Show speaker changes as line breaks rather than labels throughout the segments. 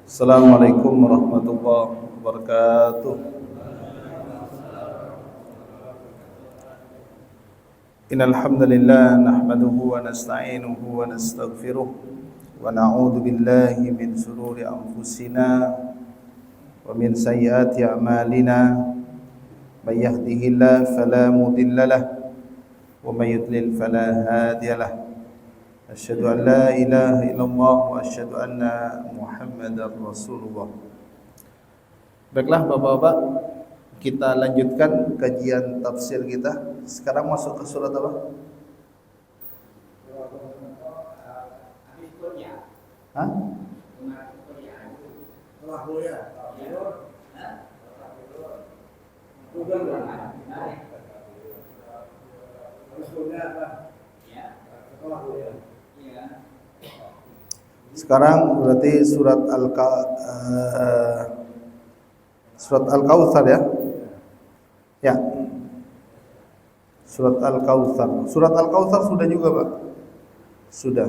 Assalamualaikum warahmatullahi wabarakatuh. Innal hamdalillah nahmaduhu wa nasta'inuhu wa nastaghfiruh wa na'udzu billahi min shururi anfusina wa min sayyiati a'malina. May yahdihillahu fala mudilla lahu wa may yudlil fala hadiya lahu. Asyhadu an la ilaha illallah wa asyhadu anna Muhammadar Rasulullah. Baiklah Bapak-bapak, kita lanjutkan kajian tafsir kita. Sekarang masuk ke surat apa? Hah? Sekarang berarti surat Al-Kautsar ya? Ya. Surat Al-Kautsar. Surat Al-Kautsar sudah juga, Pak? Sudah.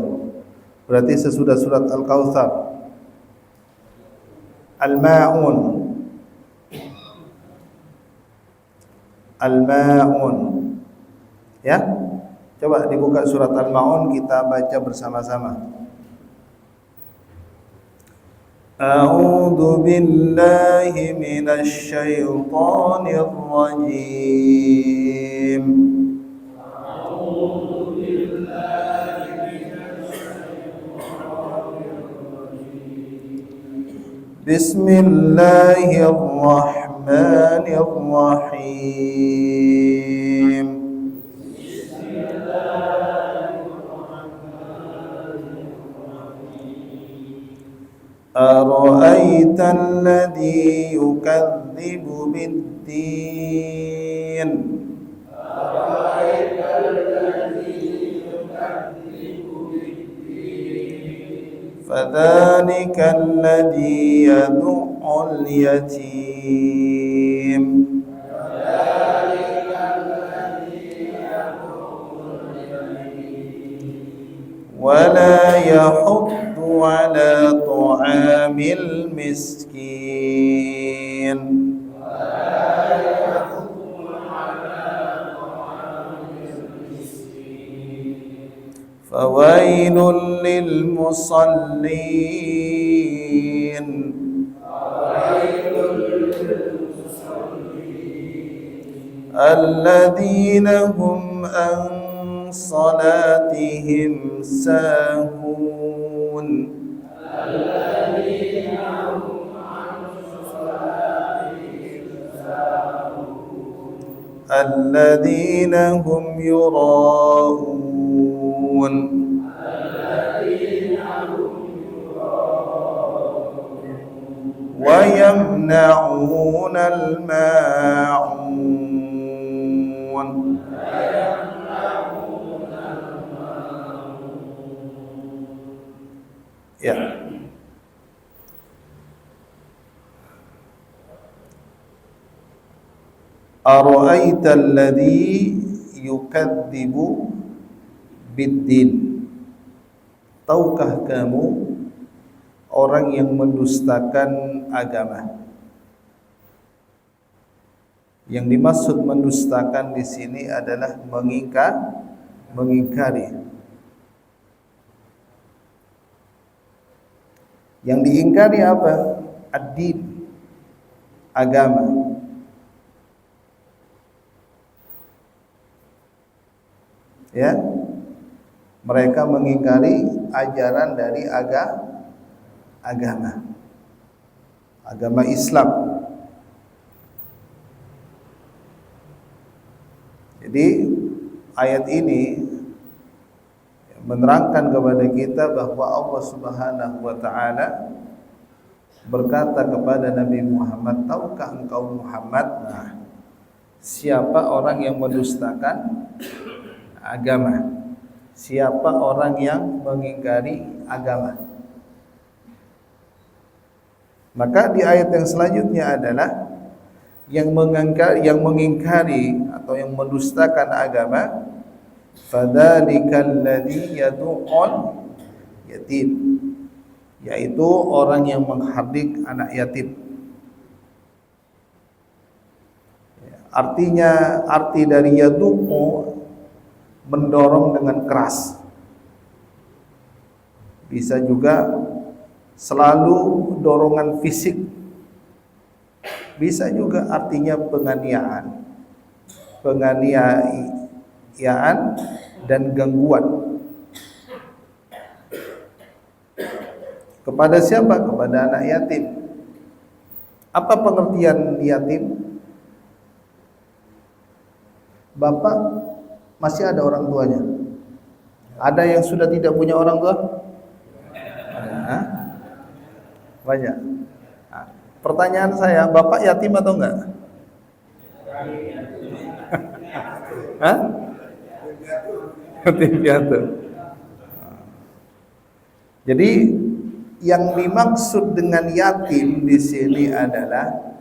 Berarti sesudah surat Al-Kautsar. Al-Ma'un. Al-Ma'un. Ya? Coba dibuka surat Al-Ma'un, kita baca bersama-sama. A'udzu billahi minasy syaithanir rajim. A'udzu billahi minasy syaithanir rajim. Bismillahirrahmanirrahim. أرأيت الذي يكذب بالدين أرأيت الذي يكذب بالدين فذلك الذي يدع اليتيم فذلك الذي يدع اليتيم ولا يحض على طعام المسكين فويل للمصلين الذين هم عن صلاتهم ساهون الذين هم يراءون ويمنعون الماعون ya. Ara'aita alladhi yukadzibu biddin. Tahukah kamu orang yang mendustakan agama? Yang dimaksud mendustakan di sini adalah mengingkari. Yang diingkari apa? Ad-din, agama. Ya, mereka mengingkari ajaran dari agama Islam. Jadi ayat ini menerangkan kepada kita bahwa Allah Subhanahu wa taala berkata kepada Nabi Muhammad, tahukah engkau Muhammad, siapa orang yang mendustakan agama? Siapa orang yang mengingkari agama? Maka di ayat yang selanjutnya adalah yang mengingkari atau yang mendustakan agama Fadzalikal ladzi yad'ul yatim, yaitu orang yang menghardik anak yatim. Artinya, arti dari yadu'u mendorong dengan keras. Bisa juga selalu dorongan fisik. Bisa juga artinya penganiayaan. Penganiayaan dan gangguan. Kepada siapa? Kepada anak yatim. Apa pengertian yatim? Bapak masih ada orang tuanya. Ada yang sudah tidak punya orang tua? Ada. Banyak. Nah, pertanyaan saya, Bapak yatim atau enggak? Hah? Yatim piatu. Jadi yang dimaksud dengan yatim di sini adalah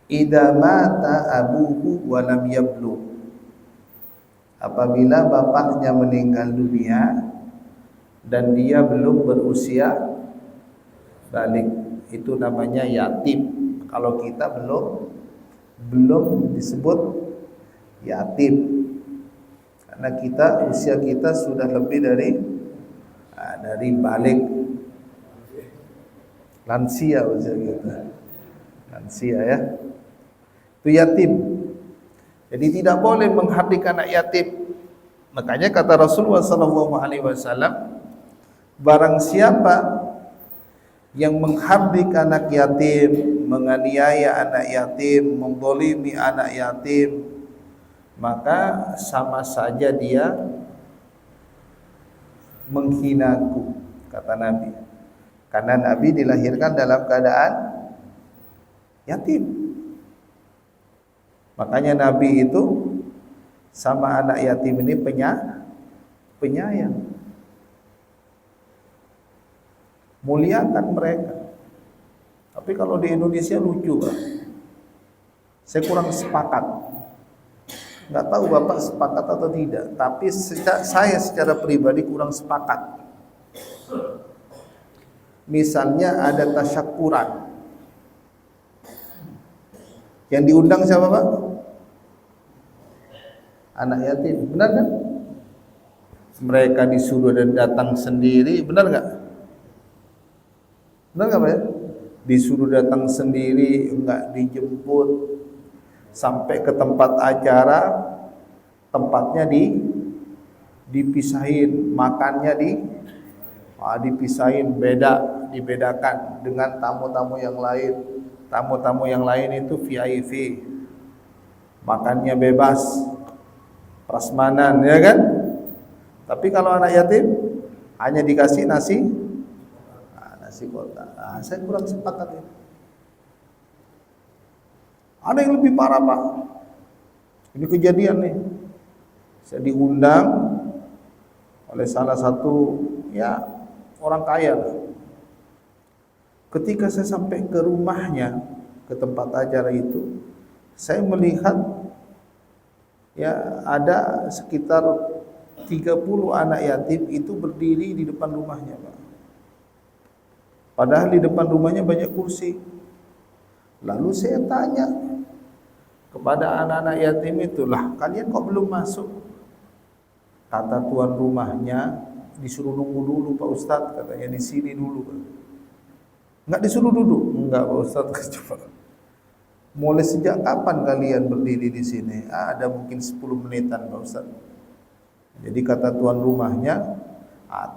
idza mata abuhu wa lam yablugh, apabila bapaknya meninggal dunia dan dia belum berusia balik, itu namanya yatim. Kalau kita belum disebut yatim, karena usia kita sudah lebih dari balik, lansia usia kita, lansia ya. Itu yatim. Jadi tidak boleh menghardik anak yatim. Makanya kata Rasulullah SAW, barang siapa yang menghardik anak yatim, menganiaya anak yatim, menzalimi anak yatim, maka sama saja dia menghinaku, kata Nabi. Karena Nabi dilahirkan dalam keadaan yatim. Makanya Nabi itu sama anak yatim ini penyayang. Muliakan mereka. Tapi kalau di Indonesia lucu, Pak. Saya kurang sepakat. Nggak tahu Bapak sepakat atau tidak, tapi saya secara pribadi kurang sepakat. Misalnya ada tasyakuran. Yang diundang siapa, Pak? Anak yatim, benar kan? Mereka disuruh dan datang sendiri, benar nggak? Benar nggak, Pak ya? Disuruh datang sendiri, enggak dijemput, sampai ke tempat acara, tempatnya dipisahin, makannya dipisahin, dibedakan dengan tamu-tamu yang lain. Tamu-tamu yang lain itu VIP, makannya bebas, prasmanan, ya kan? Tapi kalau anak yatim hanya dikasih nasi kotak. Nah, saya kurang sepakat ini. Ada yang lebih parah, Pak. Ini kejadian nih. Saya diundang oleh salah satu orang kaya. Ketika saya sampai ke rumahnya, ke tempat acara itu, saya melihat ada sekitar 30 anak yatim itu berdiri di depan rumahnya, Pak. Padahal di depan rumahnya banyak kursi. Lalu saya tanya kepada anak-anak yatim itulah, kalian kok belum masuk? Kata tuan rumahnya, disuruh nunggu dulu Pak Ustadz, katanya di sini dulu, Pak. Enggak disuruh duduk? Enggak, Pak Ustadz. Coba. Mulai sejak kapan kalian berdiri di sini? Ada mungkin 10 menitan, Pak Ustadz. Jadi kata tuan rumahnya,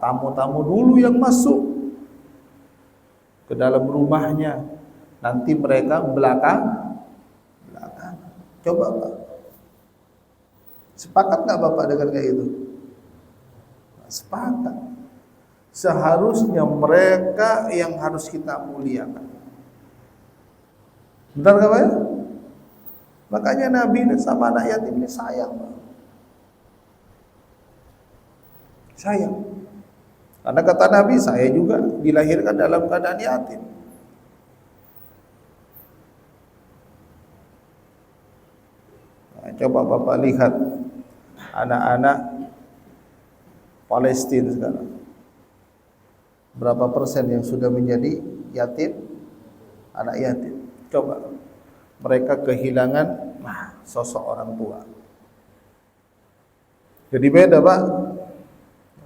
tamu-tamu dulu yang masuk ke dalam rumahnya. Nanti mereka belakang. Coba, Pak. Sepakat enggak Bapak dengan kayak itu? Sepakat. Seharusnya mereka yang harus kita muliakan. Benar gak, Pak? Makanya Nabi sama anak yatim ini sayang, Pak. Sayang. Karena kata Nabi, saya juga dilahirkan dalam keadaan yatim. Nah, coba Bapak lihat anak-anak Palestina sekarang. Berapa persen yang sudah menjadi yatim? Anak yatim. Coba, mereka kehilangan sosok orang tua. Jadi beda, Pak.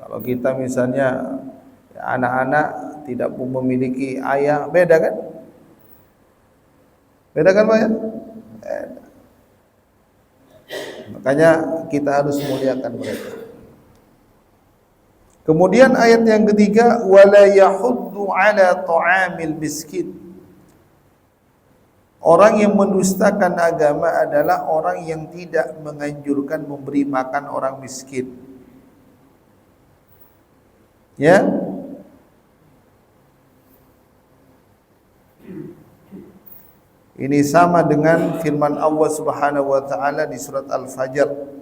Kalau kita misalnya anak-anak tidak memiliki ayah, beda kan? Beda kan, Pak ya? Beda. Makanya kita harus muliakan mereka. Kemudian ayat yang ketiga, wala yahuddu ala ta'amil miskin. Orang yang mendustakan agama adalah orang yang tidak menganjurkan memberi makan orang miskin. Ya. Ini sama dengan firman Allah Subhanahu wa taala di surat Al-Fajr.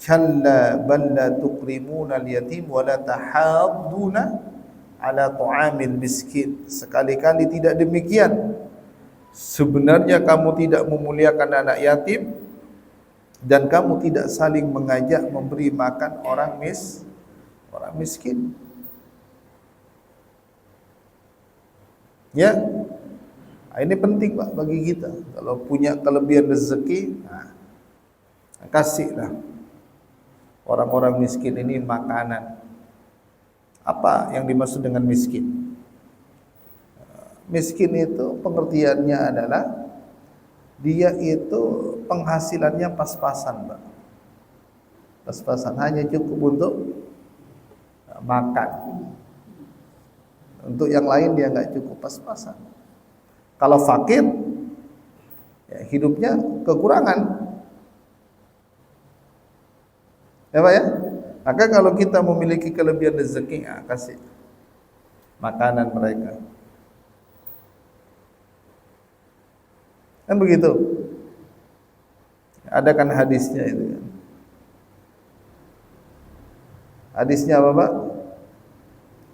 Kalla bal la tukrimuna al-yatim wa la tahadduna ala ta'amil miskin. Sekali-kali tidak demikian. Sebenarnya kamu tidak memuliakan anak yatim dan kamu tidak saling mengajak memberi makan orang miskin. Ya. Ini penting, Pak, bagi kita. Kalau punya kelebihan rezeki, kasihlah orang-orang miskin ini makanan. Apa yang dimaksud dengan miskin? Miskin itu pengertiannya adalah dia itu penghasilannya pas-pasan, Pak. Pas-pasan, hanya cukup untuk makan. Untuk yang lain dia nggak cukup, pas-pasan. Kalau fakir, ya hidupnya kekurangan. Ya Pak ya? Maka kalau kita memiliki kelebihan rezeki, kasih makanan mereka. Kan begitu. Ada kan hadisnya itu kan. Hadisnya apa, Pak?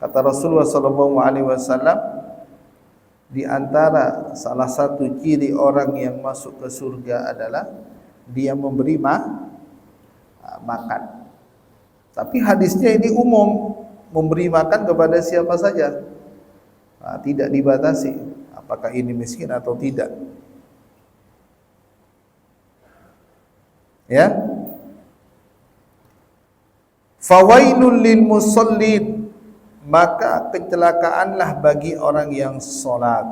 Kata Rasulullah SAW, di antara salah satu ciri orang yang masuk ke surga adalah dia memberi makan. Tapi hadisnya ini umum, memberi makan kepada siapa saja. Tidak dibatasi apakah ini miskin atau tidak. Ya. Fawailul lil musallin, maka kecelakaanlah bagi orang yang sholat.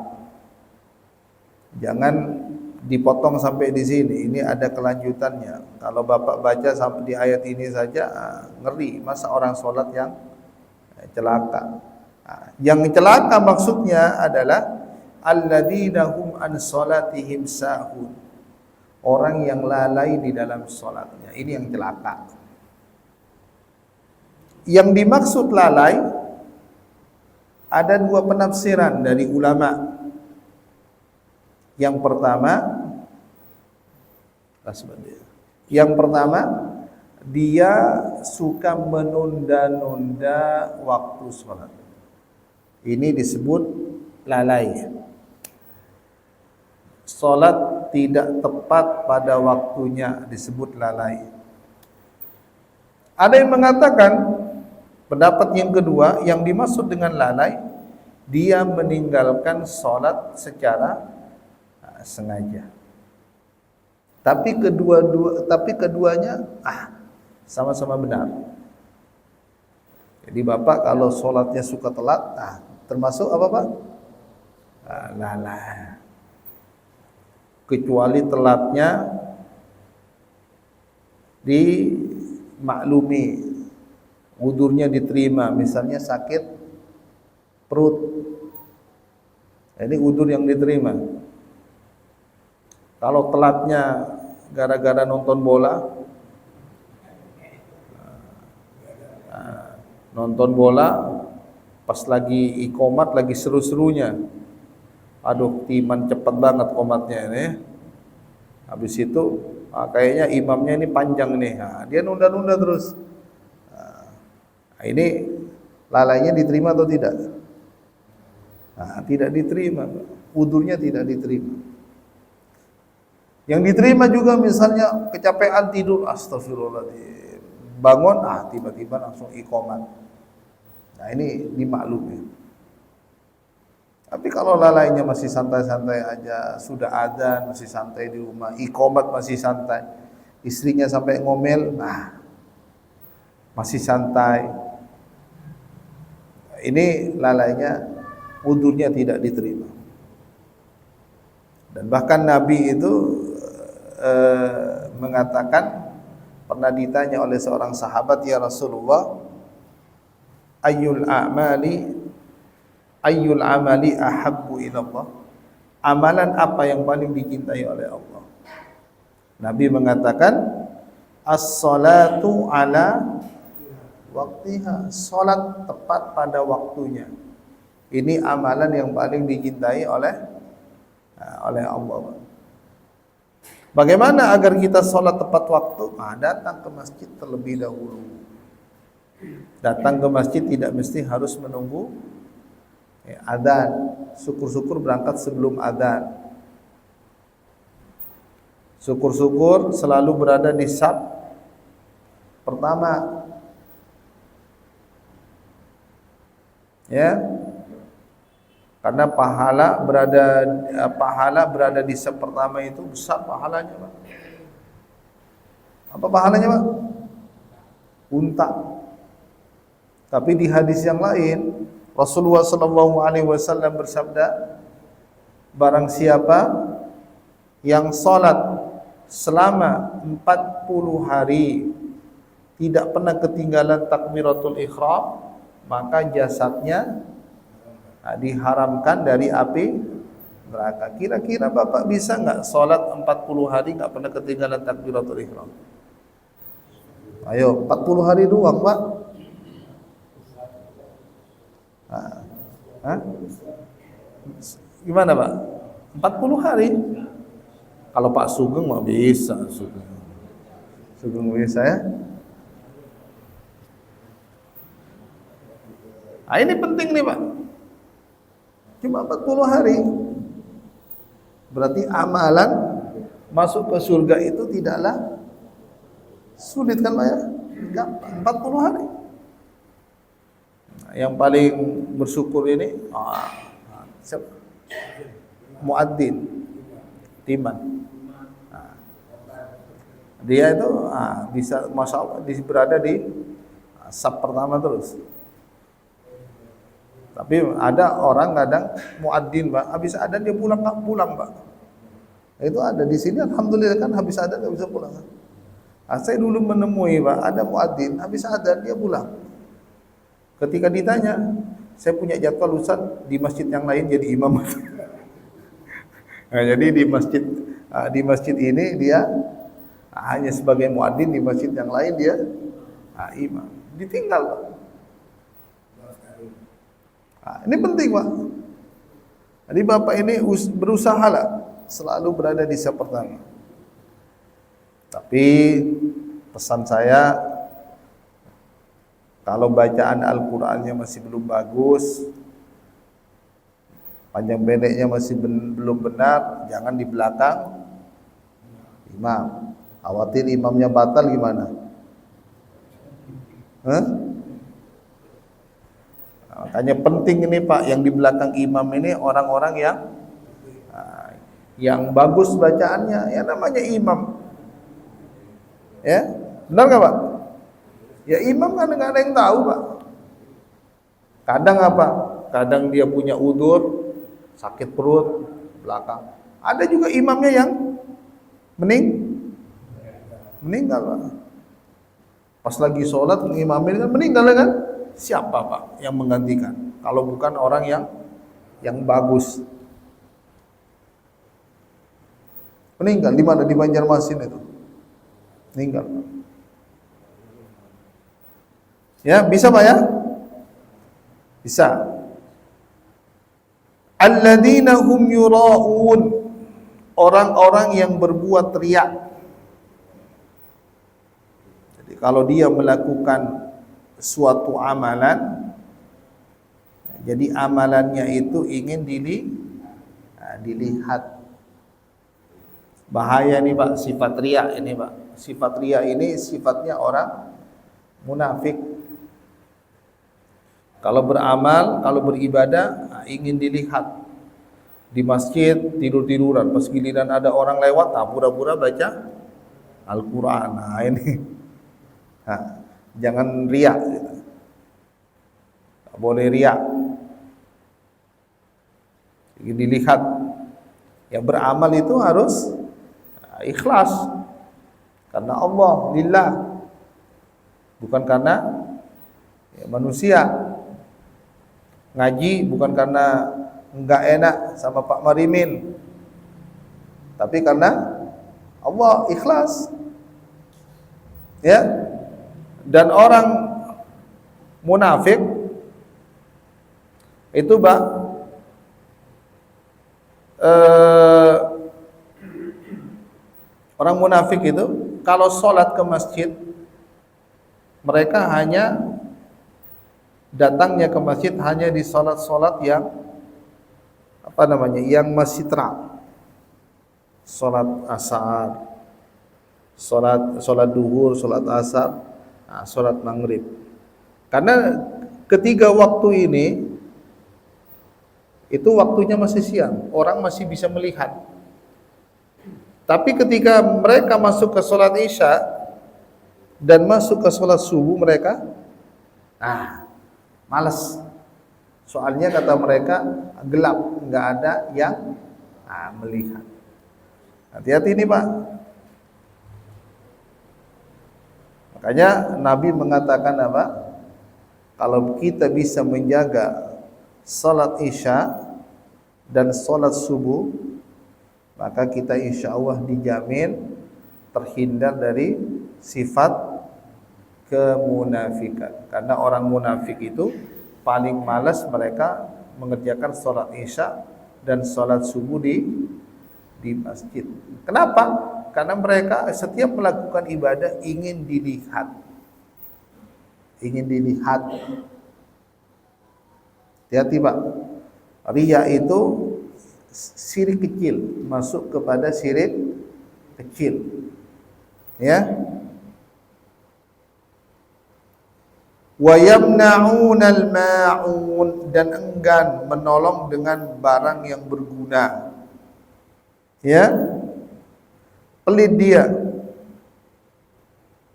Jangan dipotong sampai di sini. Ini ada kelanjutannya. Kalau Bapak baca sampai di ayat ini saja, ngeri. Masa orang sholat yang celaka? Yang celaka maksudnya adalah alladzina hum an sholatihim sahun. Orang yang lalai di dalam sholatnya. Ini yang celaka. Yang dimaksud lalai, ada dua penafsiran dari ulama. Yang pertama, dia suka menunda-nunda waktu sholat. Ini disebut lalai. Sholat tidak tepat pada waktunya disebut lalai. Ada yang mengatakan pendapat yang kedua, yang dimaksud dengan lalai, dia meninggalkan sholat secara sengaja. Tapi keduanya sama-sama benar. Jadi Bapak kalau sholatnya suka telat, termasuk apa Pak? Lalai. Kecuali telatnya dimaklumi, udurnya diterima, misalnya sakit perut, ini udur yang diterima. Kalau telatnya gara-gara nonton bola, pas lagi iqomat lagi seru-serunya, aduh timan cepet banget komatnya ini, habis itu kayaknya imamnya ini panjang nih, dia nunda-nunda terus. Ini lalainya diterima atau tidak? Tidak diterima, udurnya tidak diterima. Yang diterima juga misalnya kecapean tidur, astagfirullahaladzim, bangun, tiba-tiba langsung iqamat. Nah ini dimaklumi. Tapi kalau lalainya masih santai-santai aja, sudah adzan masih santai di rumah, iqamat masih santai, istrinya sampai ngomel, masih santai, ini lalainya, wudhunya tidak diterima. Dan bahkan Nabi itu mengatakan, pernah ditanya oleh seorang sahabat, ya Rasulullah, ayyul amali ahabbu ilallah, amalan apa yang paling dicintai oleh Allah? Nabi mengatakan, as-salatu ala waktiha, salat tepat pada waktunya. Ini amalan yang paling dicintai oleh Allah. Bagaimana agar kita salat tepat waktu? Datang ke masjid terlebih dahulu. Datang ke masjid tidak mesti harus menunggu adzan. Syukur-syukur berangkat sebelum adzan. Syukur-syukur selalu berada di saf pertama. Ya. Karena pahala berada di saf pertama itu besar pahalanya, Pak. Apa pahalanya, Pak? Unta. Tapi di hadis yang lain Rasulullah SAW bersabda, barang siapa yang salat selama 40 hari tidak pernah ketinggalan takbiratul ihram, maka jasadnya diharamkan dari api neraka. Kira-kira Bapak bisa nggak sholat 40 hari nggak pernah ketinggalan takbiratul ihram? Ayo, 40 hari doang, Pak. Gimana, Pak? 40 hari? Kalau Pak Sugeng mah bisa, Sugeng bisa ya. Ini penting nih, Pak. Cuma 40 hari. Berarti amalan masuk ke surga itu tidaklah sulit, kan, Pak ya? Gampang, 40 hari. Yang paling bersyukur ini siapa? Muadzin Timan. Dia itu bisa, masya Allah, berada di saf pertama terus. Tapi ada orang kadang muadzin, Pak, habis adzan dia pulang, Pak. Itu ada di sini, alhamdulillah, kan habis adzan dia bisa pulang. Saya dulu menemui, Pak, ada muadzin habis adzan dia pulang. Ketika ditanya, saya punya jadwal ustaz di masjid yang lain jadi imam. Jadi di masjid ini dia hanya sebagai muadzin, di masjid yang lain dia imam. Ditinggal, Pak. Ini penting, Pak. Jadi Bapak ini berusahalah selalu berada di saf pertama. Tapi pesan saya, kalau bacaan Al-Qur'annya masih belum bagus, panjang pendeknya masih belum benar, jangan di belakang imam. Khawatir imamnya batal gimana? Makanya penting ini, Pak, yang di belakang imam ini orang-orang yang bagus bacaannya, ya namanya imam. Ya, benar nggak, Pak? Ya imam kan nggak ada yang tahu, Pak. Kadang apa? Kadang dia punya udzur, sakit perut, belakang. Ada juga imamnya yang meninggal, Pak. Pas lagi sholat ngimamin kan meninggal, kan? Siapa, Pak, yang menggantikan? Kalau bukan orang yang bagus. Meninggal di mana? Di Banjarmasin itu. Meninggal, Pak. Ya, bisa, Pak ya? Bisa. Alladzina hum yura'un, orang-orang yang berbuat riya. Jadi kalau dia melakukan suatu amalan, jadi amalannya itu ingin dilihat. Bahaya nih, Pak, sifat riya ini, Pak. Sifat riya ini sifatnya orang munafik. Kalau beramal, kalau beribadah, ingin dilihat. Di masjid tidur-tiduran, pas giliran ada orang lewat, pura-pura baca Al-Quran. Nah ini, jangan riak, tak boleh riak. Ingin dilihat. Yang beramal itu harus ikhlas, karena Allah, lillah, bukan karena manusia. Ngaji bukan karena enggak enak sama Pak Marimin, tapi karena Allah, ikhlas. Ya. Dan orang munafik itu orang munafik itu kalau sholat ke masjid, mereka hanya datangnya ke masjid hanya di sholat-sholat yang yang masih terang. Sholat asar, sholat duhur, sholat asar, sholat maghrib. Karena ketiga waktu ini itu waktunya masih siang, orang masih bisa melihat. Tapi ketika mereka masuk ke sholat isya dan masuk ke sholat subuh, mereka malas. Soalnya kata mereka gelap, nggak ada yang melihat. Hati-hati nih Pak. Makanya Nabi mengatakan apa? Kalau kita bisa menjaga salat isya dan salat subuh, maka kita insya Allah dijamin terhindar dari sifat kemunafikan. Karena orang munafik itu paling malas mereka mengerjakan salat isya dan salat subuh di masjid. Kenapa? Karena mereka setiap melakukan ibadah ingin dilihat. Ingin dilihat. Hati-hati Pak. Riya itu syirik kecil, masuk kepada syirik kecil. Ya. Wa yamna'unal ma'un, dan enggan menolong dengan barang yang berguna. Ya. Pelit dia.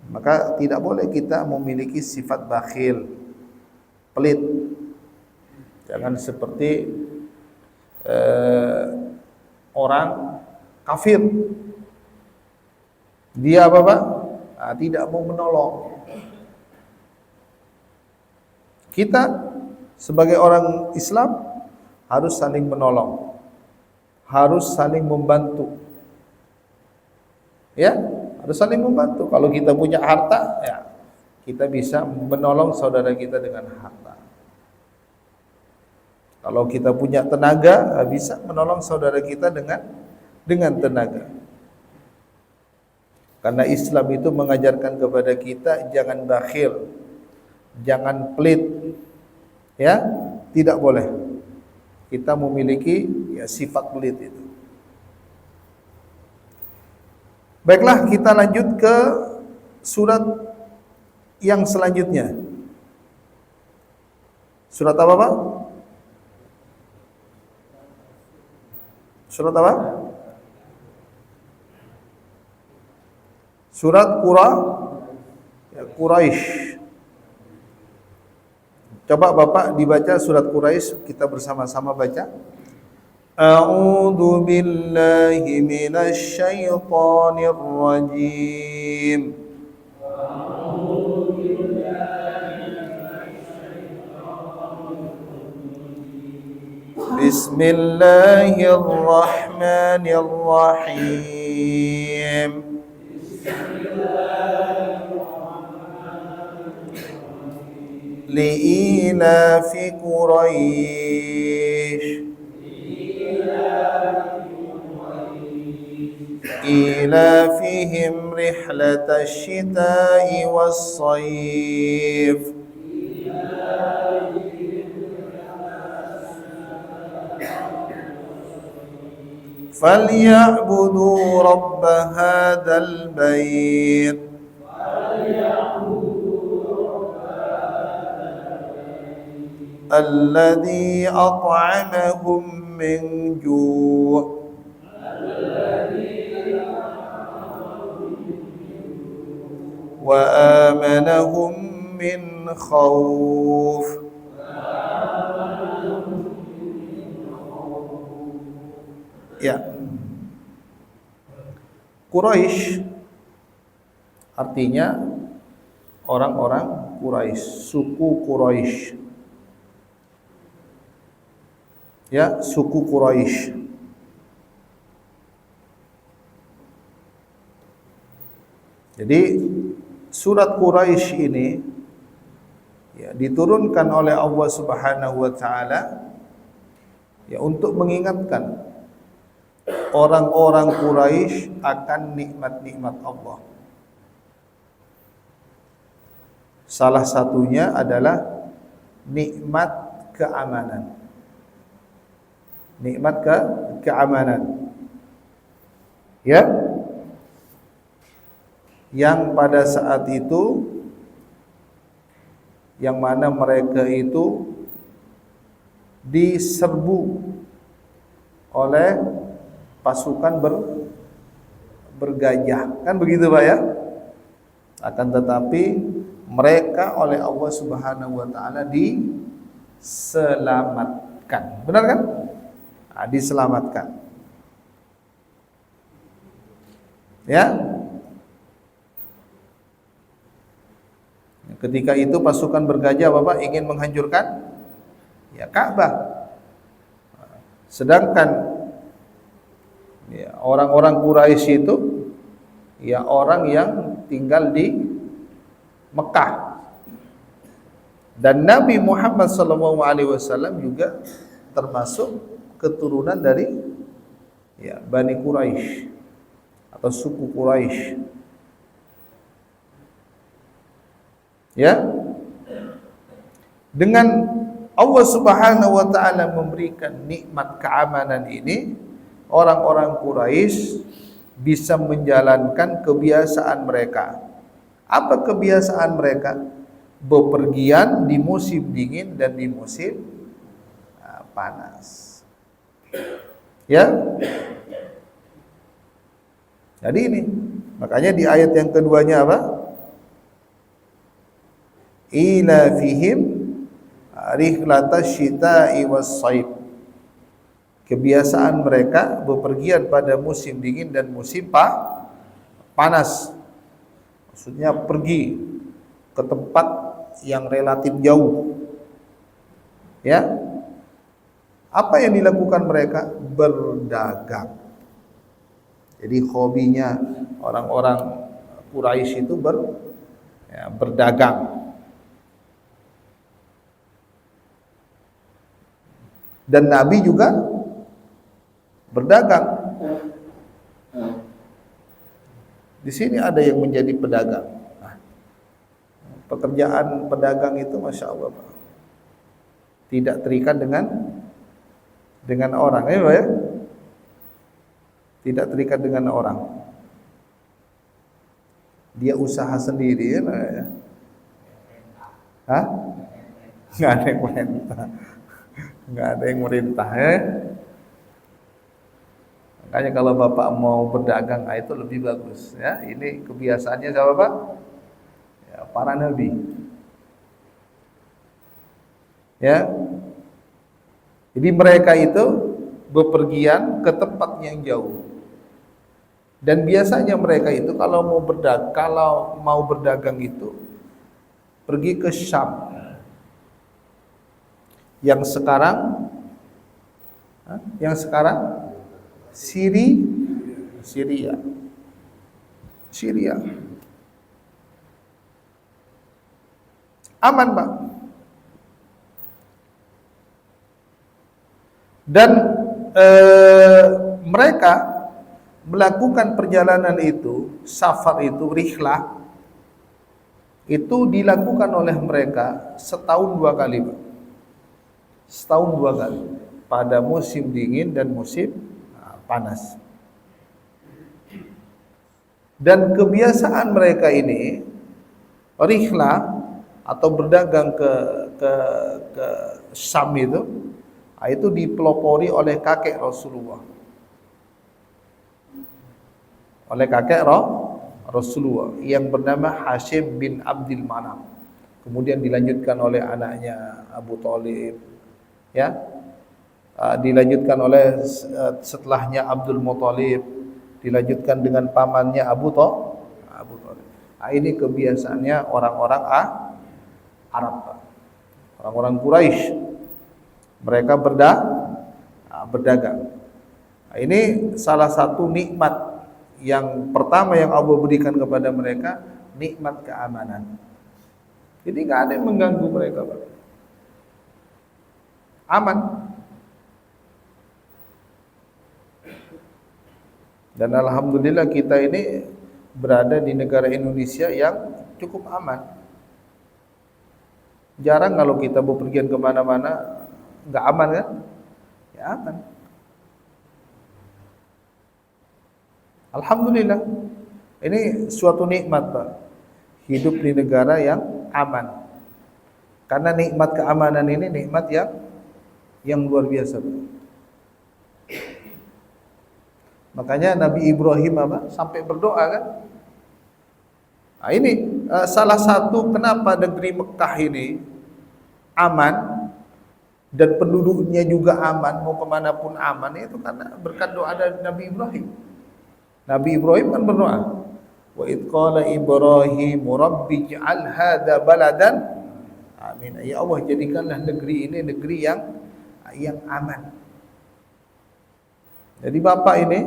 Maka tidak boleh kita memiliki sifat bakhil, pelit. Jangan seperti orang kafir. Dia apa Pak? Tidak mau menolong. Kita sebagai orang Islam harus saling menolong, harus saling membantu. Ya, harus saling membantu. Kalau kita punya harta, ya kita bisa menolong saudara kita dengan harta. Kalau kita punya tenaga, bisa menolong saudara kita dengan tenaga. Karena Islam itu mengajarkan kepada kita jangan bakhil, jangan pelit. Ya, tidak boleh kita memiliki sifat pelit itu. Baiklah, kita lanjut ke surat yang selanjutnya. Surat apa Pak? Surat apa? Surat Quraisy. Coba Bapak dibaca surat Quraisy, kita bersama-sama baca. A'udzu billahi minasy syaithanir rajim. Bismillahirrahmanirrahim. Li'ilafi Quraisy إيلافهم رحلة الشتاء والصيف فليعبدوا رب هذا البيت alladzi at'amahum min ju' wa amanahum min khauf. Ya, Quraisy artinya orang-orang Quraisy, suku Quraisy. Ya, suku Quraisy. Jadi surat Quraisy ini ya diturunkan oleh Allah Subhanahu wa taala ya untuk mengingatkan orang-orang Quraisy akan nikmat-nikmat Allah. Salah satunya adalah nikmat keamanan. Nikmat keamanan. Ya. Yang pada saat itu yang mana mereka itu diserbu oleh pasukan bergajah, kan begitu Pak ya? Akan tetapi mereka oleh Allah Subhanahu wa taala diselamatkan. Benar kan? Nah, diselamatkan. Ya. Ketika itu pasukan bergajah Bapak ingin menghancurkan ya Ka'bah. Sedangkan ya, orang-orang Quraisy itu ya orang yang tinggal di Mekah. Dan Nabi Muhammad SAW juga termasuk keturunan dari ya Bani Quraisy atau suku Quraisy. Ya. Dengan Allah Subhanahu wa taala memberikan nikmat keamanan ini, orang-orang Quraisy bisa menjalankan kebiasaan mereka. Apa kebiasaan mereka? Bepergian di musim dingin dan di musim panas. Ya. Jadi ini, makanya di ayat yang keduanya apa? Ila fihim rihlatasy syita'i was-shaib. Kebiasaan mereka bepergian pada musim dingin dan musim panas. Maksudnya pergi ke tempat yang relatif jauh. Ya. Apa yang dilakukan mereka? Berdagang. Jadi hobinya orang-orang Quraisy itu berdagang. Dan Nabi juga berdagang. Di sini ada yang menjadi pedagang. Nah, pekerjaan pedagang itu Masya Allah Pak, tidak terikat dengan orang, ya Pak ya? Tidak terikat dengan orang. Dia usaha sendiri, ya Pak ya? Hah? Nggak ada yang merintah. Nggak ada yang merintah ya. Makanya kalau Bapak mau berdagang, itu lebih bagus ya. Ini kebiasaannya siapa Pak? Ya, para nabi. Ya. Jadi mereka itu bepergian ke tempat yang jauh. Dan biasanya mereka itu kalau mau berdagang itu pergi ke Syam. Yang sekarang Syria. Aman Pak. Dan mereka melakukan perjalanan itu, safar itu, rihlah itu dilakukan oleh mereka setahun 2 kali Pak. Setahun 2 kali, pada musim dingin dan musim panas. Dan kebiasaan mereka ini rihlah atau berdagang ke ke Syam itu dipelopori oleh kakek Rasulullah. Oleh kakek Rasulullah yang bernama Hashim bin Abdul Manaf. Kemudian dilanjutkan oleh anaknya Abu Thalib, ya. Dilanjutkan oleh setelahnya Abdul Muthalib, dilanjutkan dengan pamannya Abu Thalib. Ini kebiasaannya orang-orang Arab, orang-orang Quraisy. Mereka berdagang. Ini salah satu nikmat yang pertama yang Allah berikan kepada mereka, nikmat keamanan. Jadi nggak ada yang mengganggu mereka, Pak. Aman. Dan alhamdulillah kita ini berada di negara Indonesia yang cukup aman. Jarang kalau kita bepergian kemana-mana nggak aman kan? Ya aman. Alhamdulillah. Ini suatu nikmat, Pak. Hidup di negara yang aman. Karena nikmat keamanan ini nikmat yang luar biasa, Pak. Makanya Nabi Ibrahim sampai berdoa kan? Nah, ini salah satu kenapa negeri Mekah ini aman dan penduduknya juga aman, mau kemanapun aman, itu karena berkat doa dari Nabi Ibrahim. Nabi Ibrahim kan berdoa, wa idh qala Ibrahim rabbi ij'al hadza baladan amin. Ya Allah, jadikanlah negeri ini negeri yang aman. Jadi Bapak ini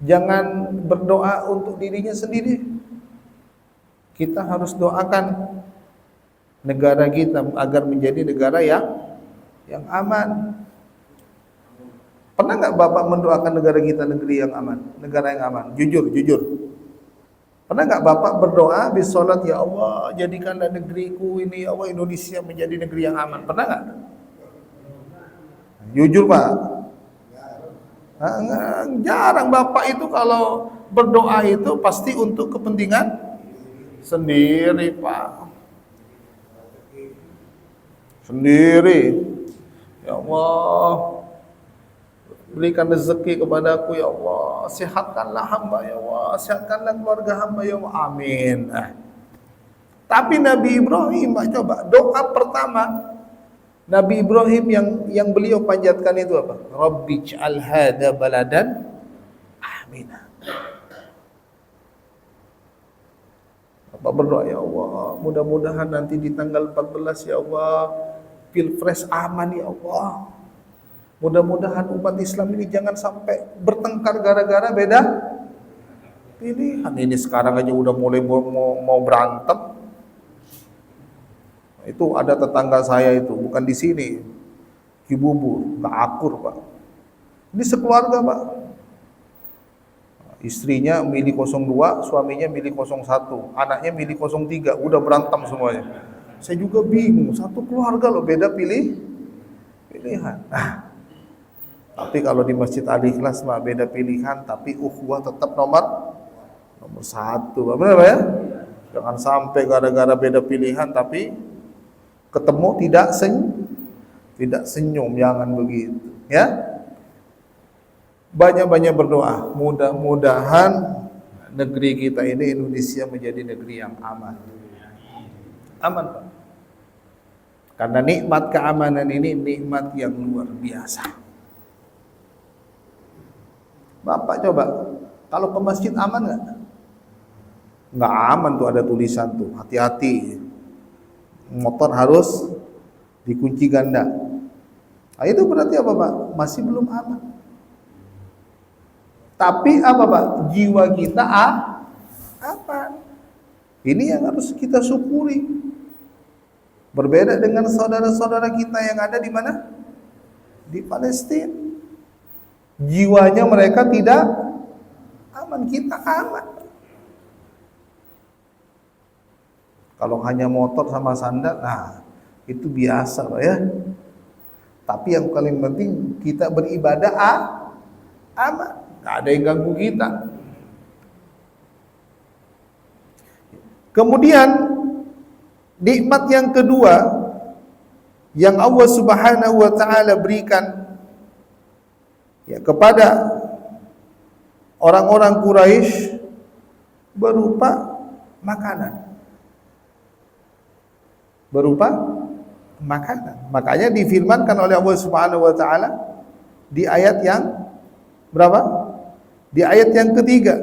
jangan berdoa untuk dirinya sendiri. Kita harus doakan negara kita agar menjadi negara yang aman. Pernah nggak Bapak mendoakan negara kita negeri yang aman, negara yang aman? Jujur. Pernah nggak Bapak berdoa di sholat, ya Allah jadikanlah negeriku ini, ya Allah Indonesia menjadi negeri yang aman? Pernah nggak? Jujur Pak. Jarang. Bapak itu kalau berdoa itu pasti untuk kepentingan sendiri, Pak. Sendiri. Ya Allah, berikan rezeki kepadaku ya Allah, sehatkanlah hamba ya Allah, sehatkanlah keluarga hamba ya Allah, amin. Tapi Nabi Ibrahim, Pak, coba doa pertama Nabi Ibrahim yang beliau panjatkan itu apa? Rabbi ij'al hadza baladan amina. Bapak berdoa, ya Allah, mudah-mudahan nanti di tanggal 14 ya Allah, Pilpres aman ya Allah. Mudah-mudahan umat Islam ini jangan sampai bertengkar gara-gara beda pilihan. Ini sekarang aja udah mulai mau berantem. Itu ada tetangga saya itu, bukan di sini, Cibubur, nggak akur Pak. Ini sekeluarga Pak. Istrinya milih 02, suaminya milih 01, anaknya milih 03, udah berantem semuanya. Saya juga bingung, satu keluarga loh beda pilihan. Tapi kalau di Masjid Al-Ikhlas mah beda pilihan, tapi ukhuwah tetap nomor 1, benar Pak ya? Jangan sampai gara-gara beda pilihan tapi ketemu tidak senyum, jangan begitu ya. Banyak-banyak berdoa, mudah-mudahan negeri kita ini Indonesia menjadi negeri yang aman Pak. Karena nikmat keamanan ini nikmat yang luar biasa. Bapak coba kalau ke masjid aman nggak aman tuh, ada tulisan tuh hati-hati, motor harus dikunci ganda. Nah, itu berarti apa Pak? Masih belum aman. Tapi apa Pak? Jiwa kita aman. Ini yang harus kita syukuri. Berbeda dengan saudara-saudara kita yang ada di mana? Di Palestina. Jiwanya mereka tidak aman, kita aman. Kalau hanya motor sama sandal, nah itu biasa Pak ya. Tapi yang paling penting kita beribadah aman, nggak ada yang ganggu kita. Kemudian Nikmat yang kedua yang Allah Subhanahu wa taala berikan ya kepada orang-orang Quraisy berupa makanan. Berupa makanan. Makanya difirmankan oleh Allah Subhanahu wa taala di ayat yang berapa? Di ayat yang ketiga.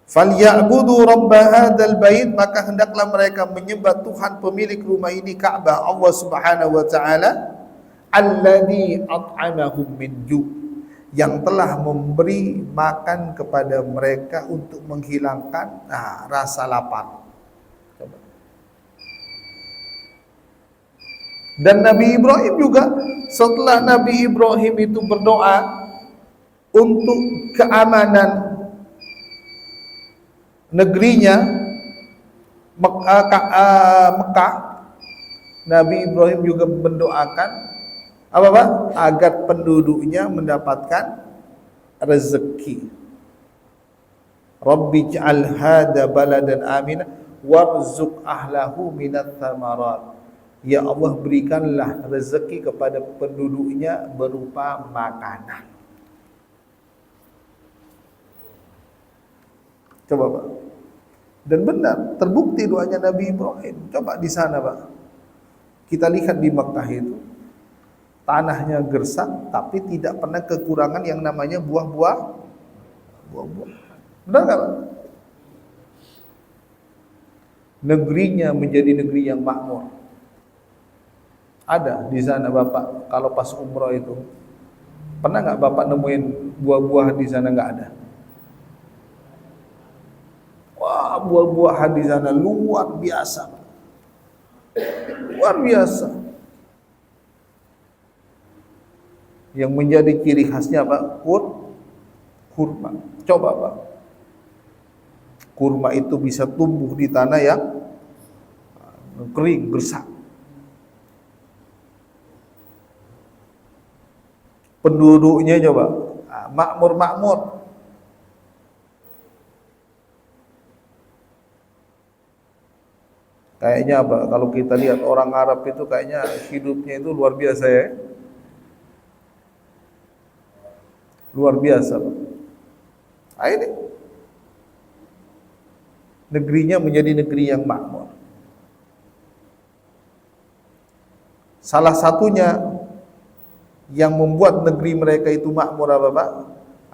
Falyabudu rabb hadzal bait, maka hendaklah mereka menyembah Tuhan pemilik rumah ini Ka'bah, Allah Subhanahu wa taala, alladzi at'amahum min ju', yang telah memberi makan kepada mereka untuk menghilangkan rasa lapar. Dan Nabi Ibrahim juga, setelah Nabi Ibrahim itu berdoa untuk keamanan negerinya Mekah, Nabi Ibrahim juga mendoakan apa Pak? Agar penduduknya mendapatkan rezeki. Rabbi ij'al hadza baladan amina warzuq ahlahu minat thamarat. Ya Allah, berikanlah rezeki kepada penduduknya berupa makanan. Coba Pak. Dan benar, terbukti doanya Nabi Ibrahim. Coba di sana Pak. Kita lihat di Mekah itu, tanahnya gersang, tapi tidak pernah kekurangan yang namanya buah-buah. Benar nggak Pak? Negerinya menjadi negeri yang makmur. Ada di sana Bapak, kalau pas umroh itu, pernah nggak Bapak nemuin buah-buah di sana? Nggak ada. Wah, buah-buahan di sana luar biasa. Luar biasa. Yang menjadi ciri khasnya apa? Kurma. Coba Pak. Kurma itu bisa tumbuh di tanah yang kering, gersang. Penduduknya coba makmur-makmur. Kayaknya apa? Kalau kita lihat orang Arab itu kayaknya hidupnya itu luar biasa ya. Luar biasa. Ini negerinya menjadi negeri yang makmur. Salah satunya yang membuat negeri mereka itu makmur apa Pak?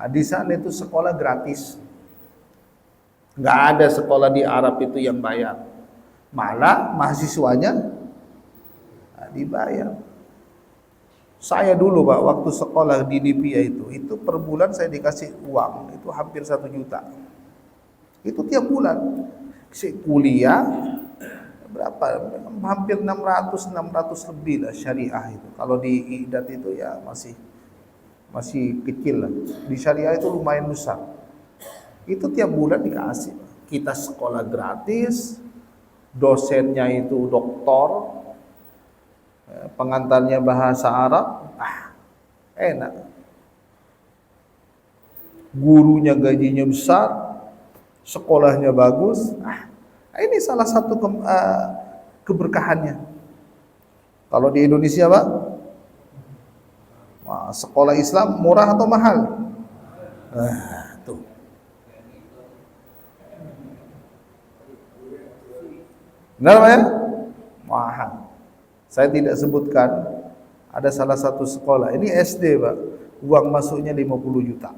Di sana itu sekolah gratis. Nggak ada sekolah di Arab itu yang bayar. Malah mahasiswanya dibayar. Saya dulu Pak, waktu sekolah di Libya itu per bulan saya dikasih uang, itu hampir 1 juta. Itu tiap bulan. Kuliah berapa? Hampir 600 lebih lah syariah itu. Kalau di idat itu ya masih kecil lah. Di syariah itu lumayan besar. Itu tiap bulan dikasih. Kita sekolah gratis. Dosennya itu doktor, pengantarnya bahasa Arab, enak. Gurunya gajinya besar, sekolahnya bagus. Ini salah satu keberkahannya. Kalau di Indonesia Pak, sekolah Islam murah atau mahal? Tuh. Benar Pak ya? Mahal. Saya tidak sebutkan, ada salah satu sekolah, ini SD Pak, uang masuknya 50 juta.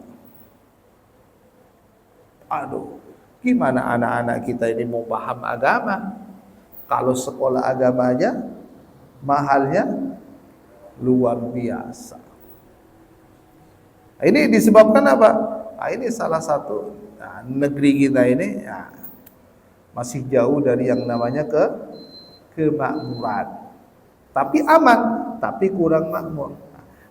Aduh, gimana anak-anak kita ini mau paham agama? Kalau sekolah agama aja, mahalnya luar biasa. Ini disebabkan apa? Ini salah satu negeri kita ini masih jauh dari yang namanya kemakmuran. Tapi aman, tapi kurang makmur.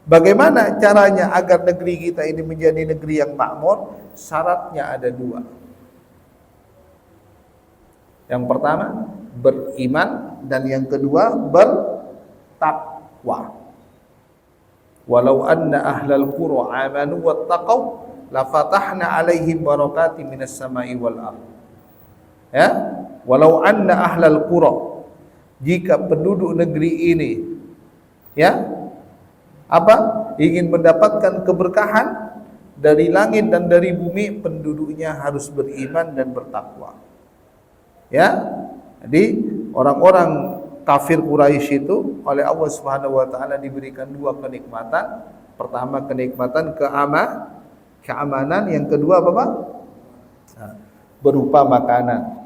Bagaimana caranya agar negeri kita ini menjadi negeri yang makmur? Syaratnya ada 2. Yang pertama, beriman, dan yang kedua, bertakwa. Walau anna ahlal qura amanu wattaqau la fatahna alaihim barakatim minas sama'i wal ardh. Ya, walau anna ahlal qura, jika penduduk negeri ini ingin mendapatkan keberkahan dari langit dan dari bumi, penduduknya harus beriman dan bertakwa. Jadi orang-orang kafir Quraisy itu oleh Allah Subhanahu wa taala diberikan dua kenikmatan. Pertama kenikmatan keamanan, yang kedua apa Pak? Berupa makanan.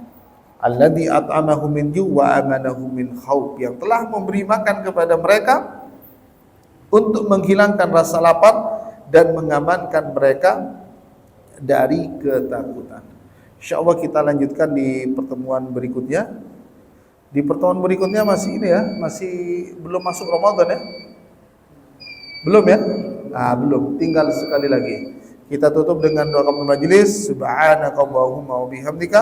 Alladzi at'amahum min ju' wa amanahum min khauf, yang telah memberi makan kepada mereka untuk menghilangkan rasa lapar dan mengamankan mereka dari ketakutan. Insyaallah kita lanjutkan di pertemuan berikutnya. Di pertemuan berikutnya masih masih belum masuk Ramadan ya? Belum ya? Belum, tinggal sekali lagi. Kita tutup dengan doa kafaaratul majelis. Subhanakallahumma wa bihamdika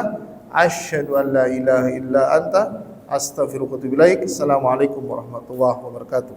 asyhadu an la ilaha illa anta astaghfiruka wa atubu ilaik. Assalamualaikum warahmatullahi wabarakatuh.